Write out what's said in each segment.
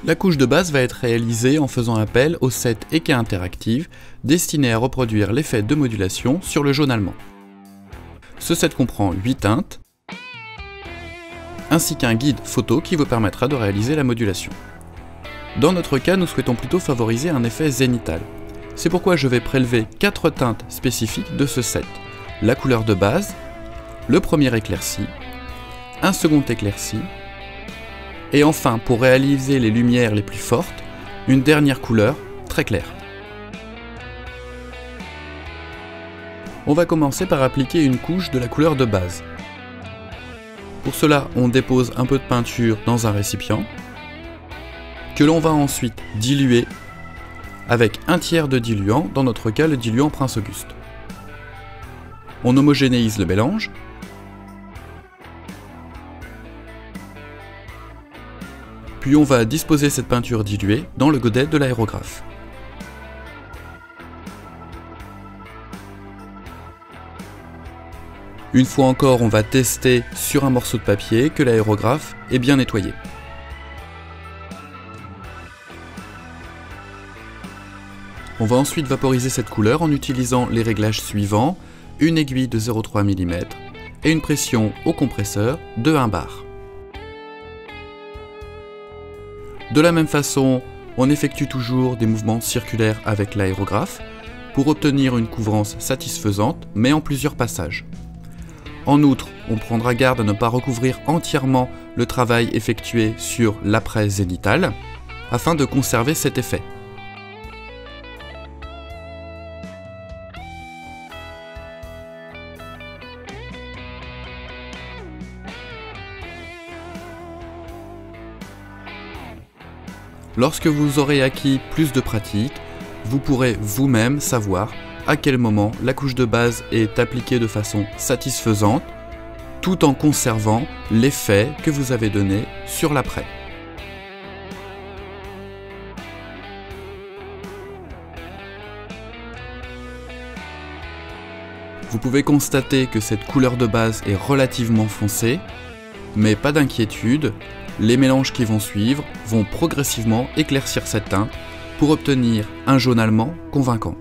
La couche de base va être réalisée en faisant appel au set EK Interactive destiné à reproduire l'effet de modulation sur le jaune allemand. Ce set comprend 8 teintes, ainsi qu'un guide photo qui vous permettra de réaliser la modulation. Dans notre cas, nous souhaitons plutôt favoriser un effet zénithal. C'est pourquoi je vais prélever 4 teintes spécifiques de ce set. La couleur de base, le premier éclairci, un second éclairci, et enfin, pour réaliser les lumières les plus fortes, une dernière couleur très claire. On va commencer par appliquer une couche de la couleur de base. Pour cela, on dépose un peu de peinture dans un récipient, que l'on va ensuite diluer avec un tiers de diluant, dans notre cas le diluant Prince Auguste. On homogénéise le mélange, puis on va disposer cette peinture diluée dans le godet de l'aérographe. Une fois encore, on va tester sur un morceau de papier que l'aérographe est bien nettoyé. On va ensuite vaporiser cette couleur en utilisant les réglages suivants, une aiguille de 0,3 mm et une pression au compresseur de 1 bar. De la même façon, on effectue toujours des mouvements circulaires avec l'aérographe pour obtenir une couvrance satisfaisante, mais en plusieurs passages. En outre, on prendra garde à ne pas recouvrir entièrement le travail effectué sur l'après zénithal, afin de conserver cet effet. Lorsque vous aurez acquis plus de pratique, vous pourrez vous-même savoir à quel moment la couche de base est appliquée de façon satisfaisante, tout en conservant l'effet que vous avez donné sur l'après. Vous pouvez constater que cette couleur de base est relativement foncée, mais pas d'inquiétude, les mélanges qui vont suivre vont progressivement éclaircir cette teinte pour obtenir un jaune allemand convaincant.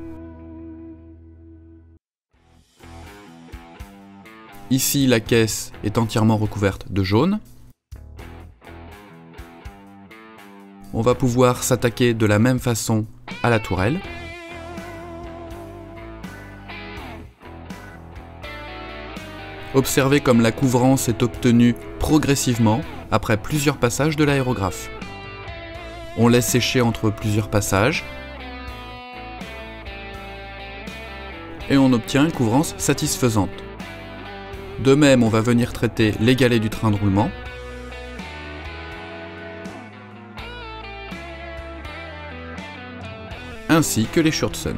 Ici, la caisse est entièrement recouverte de jaune. On va pouvoir s'attaquer de la même façon à la tourelle. Observez comme la couvrance est obtenue progressivement après plusieurs passages de l'aérographe. On laisse sécher entre plusieurs passages et on obtient une couvrance satisfaisante. De même, on va venir traiter les galets du train de roulement. Ainsi que les Schurzhen.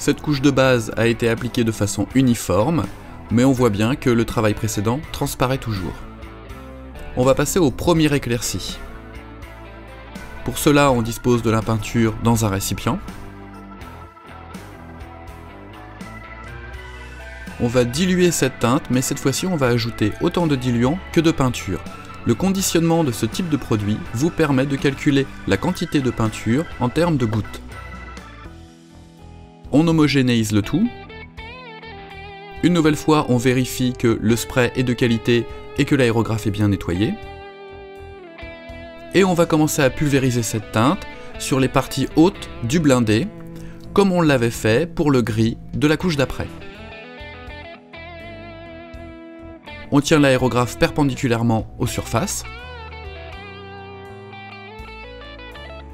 Cette couche de base a été appliquée de façon uniforme, mais on voit bien que le travail précédent transparaît toujours. On va passer au premier éclairci. Pour cela, on dispose de la peinture dans un récipient. On va diluer cette teinte, mais cette fois-ci on va ajouter autant de diluant que de peinture. Le conditionnement de ce type de produit vous permet de calculer la quantité de peinture en termes de gouttes. On homogénéise le tout. Une nouvelle fois, on vérifie que le spray est de qualité et que l'aérographe est bien nettoyé. Et on va commencer à pulvériser cette teinte sur les parties hautes du blindé, comme on l'avait fait pour le gris de la couche d'après. On tient l'aérographe perpendiculairement aux surfaces.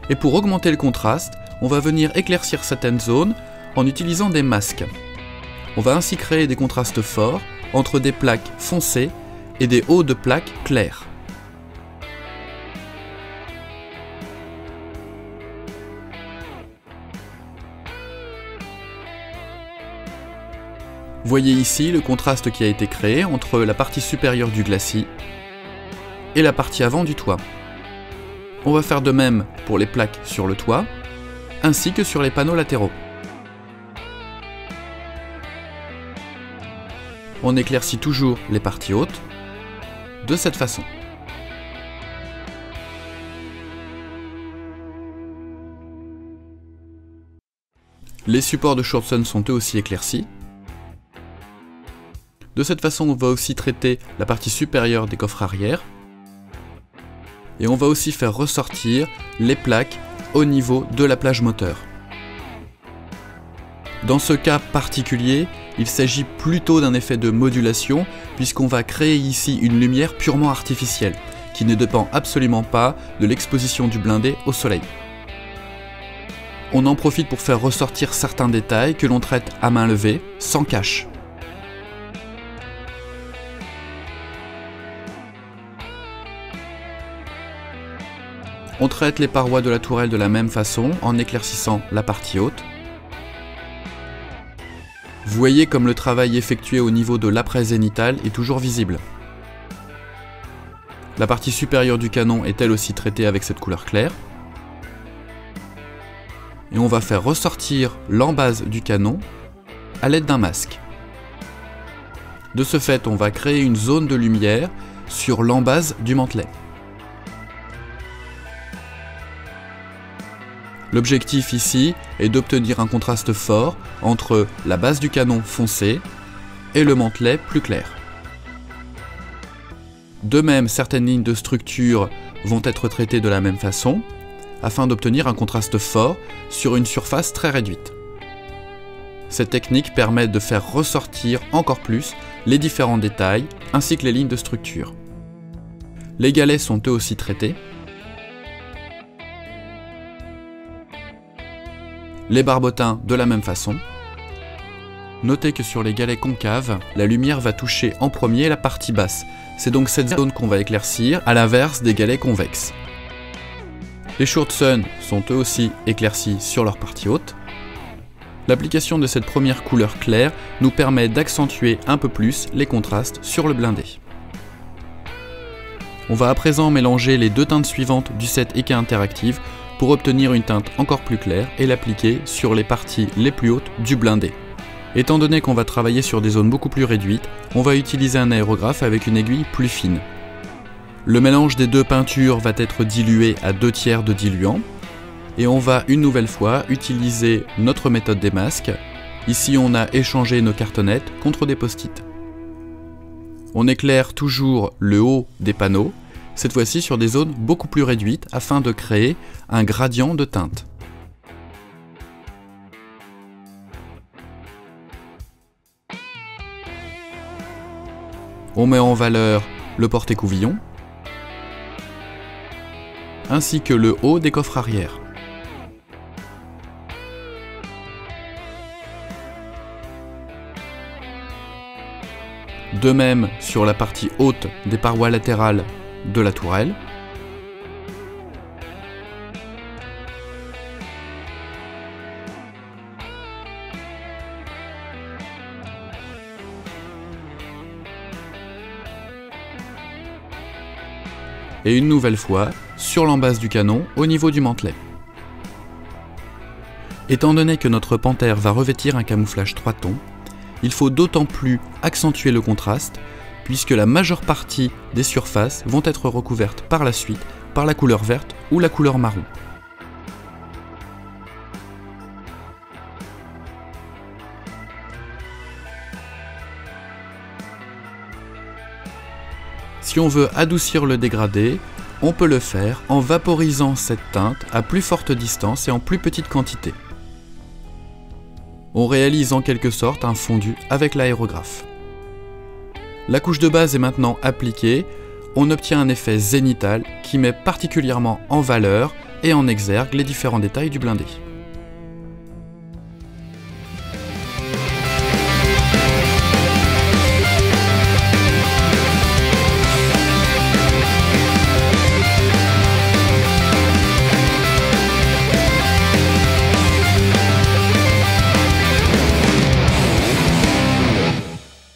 Et pour augmenter le contraste, on va venir éclaircir certaines zones en utilisant des masques. On va ainsi créer des contrastes forts entre des plaques foncées et des hauts de plaques clairs. Voyez ici le contraste qui a été créé entre la partie supérieure du glacis et la partie avant du toit. On va faire de même pour les plaques sur le toit, ainsi que sur les panneaux latéraux. On éclaircit toujours les parties hautes de cette façon. Les supports de Shortsun sont eux aussi éclaircis. De cette façon, on va aussi traiter la partie supérieure des coffres arrière. Et on va aussi faire ressortir les plaques au niveau de la plage moteur. Dans ce cas particulier, il s'agit plutôt d'un effet de modulation puisqu'on va créer ici une lumière purement artificielle qui ne dépend absolument pas de l'exposition du blindé au soleil. On en profite pour faire ressortir certains détails que l'on traite à main levée, sans cache. On traite les parois de la tourelle de la même façon en éclaircissant la partie haute. Vous voyez comme le travail effectué au niveau de l'après-zénital est toujours visible. La partie supérieure du canon est elle aussi traitée avec cette couleur claire. Et on va faire ressortir l'embase du canon à l'aide d'un masque. De ce fait, on va créer une zone de lumière sur l'embase du mantelet. L'objectif ici est d'obtenir un contraste fort entre la base du canon foncé et le mantelet plus clair. De même, certaines lignes de structure vont être traitées de la même façon, afin d'obtenir un contraste fort sur une surface très réduite. Cette technique permet de faire ressortir encore plus les différents détails ainsi que les lignes de structure. Les galets sont eux aussi traités. Les barbotins de la même façon. Notez que sur les galets concaves, la lumière va toucher en premier la partie basse. C'est donc cette zone qu'on va éclaircir, à l'inverse des galets convexes. Les Shortsun sont eux aussi éclaircis sur leur partie haute. L'application de cette première couleur claire nous permet d'accentuer un peu plus les contrastes sur le blindé. On va à présent mélanger les deux teintes suivantes du set EK Interactive pour obtenir une teinte encore plus claire et l'appliquer sur les parties les plus hautes du blindé. Étant donné qu'on va travailler sur des zones beaucoup plus réduites, on va utiliser un aérographe avec une aiguille plus fine. Le mélange des deux peintures va être dilué à 2/3 de diluant et on va une nouvelle fois utiliser notre méthode des masques. Ici on a échangé nos cartonnettes contre des post-it. On éclaire toujours le haut des panneaux, cette fois-ci sur des zones beaucoup plus réduites afin de créer un gradient de teinte. On met en valeur le porte-couvillon ainsi que le haut des coffres arrière. De même sur la partie haute des parois latérales de la tourelle. Et une nouvelle fois sur l'embase du canon au niveau du mantelet. Étant donné que notre panthère va revêtir un camouflage 3 tons, il faut d'autant plus accentuer le contraste puisque la majeure partie des surfaces vont être recouvertes par la suite par la couleur verte ou la couleur marron. Si on veut adoucir le dégradé, on peut le faire en vaporisant cette teinte à plus forte distance et en plus petite quantité. On réalise en quelque sorte un fondu avec l'aérographe. La couche de base est maintenant appliquée, on obtient un effet zénital qui met particulièrement en valeur et en exergue les différents détails du blindé.